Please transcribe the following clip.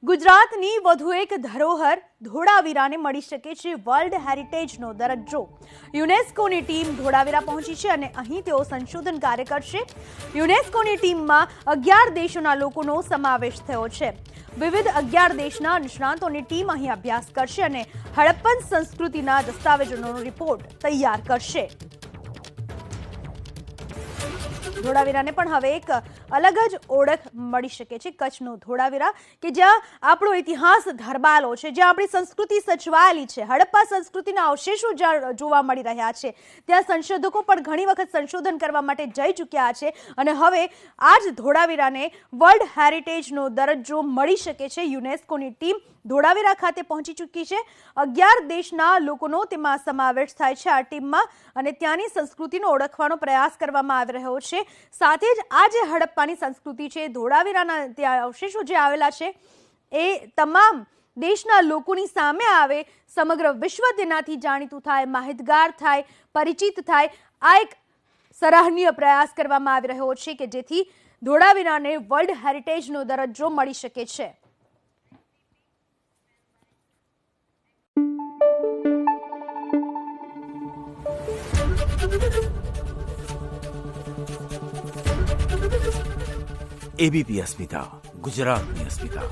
ગુજરાતની વધુ એક ધરોહર ધોળાવીરાને મળી શકે છે વર્લ્ડ હેરિટેજનો દરજ્જો। યુનેસ્કોની ટીમ ધોળાવીરા પહોંચી છે અને અહીં તેઓ સંશોધન કાર્ય કરશે। યુનેસ્કોની ટીમમાં 11 દેશોના લોકોનો સમાવેશ થયો છે। વિવિધ 11 દેશના નિષ્ણાતોની ટીમ અહીં અભ્યાસ કરશે અને હડપ્પન સંસ્કૃતિના દસ્તાવેજોનો રિપોર્ટ તૈયાર કરશે। ધોળાવીરાને પણ હવે એક અલગ જ ઓળખ મળી શકે છે। કચ્છનો ધોળાવીરા કે જ્યાં આપણો ઇતિહાસ ધરબાલો છે, જ્યાં આપણી સંસ્કૃતિ સચવાયેલી છે, હડપ્પા સંસ્કૃતિના અવશેષો જ્યાં જોવા મળી રહ્યા છે, ત્યાં સંશોધકો પણ ઘણી વખત સંશોધન કરવા માટે જઈ ચૂક્યા છે અને હવે આ જ ધોળાવીરાને વર્લ્ડ હેરિટેજનો દરજ્જો મળી શકે છે। યુનેસ્કોની ટીમ ધોળાવીરા ખાતે પહોંચી ચૂકી છે। 11 દેશના લોકોનો તેમાં સમાવેશ થાય છે આ ટીમમાં અને ત્યાંની સંસ્કૃતિનો ઓળખવાનો પ્રયાસ કરવામાં આવી રહ્યો છે। સાથે જ આ જે હડપ્પાની સંસ્કૃતિ છે, ધોળાવીરાના ત્યાં અવશેષો જે આવેલા છે એ તમામ દેશના લોકોની સામે આવે, સમગ્ર વિશ્વ તેનાથી જાણીતું થાય, માહિતગાર થાય, પરિચિત થાય। આ એક સરાહનીય પ્રયાસ કરવામાં આવી રહ્યો છે કે જેથી ધોળાવીરાને વર્લ્ડ હેરિટેજનો દરજ્જો મળી શકે છે। एबीपी अस्मिता, गुजरातनी अस्मिता।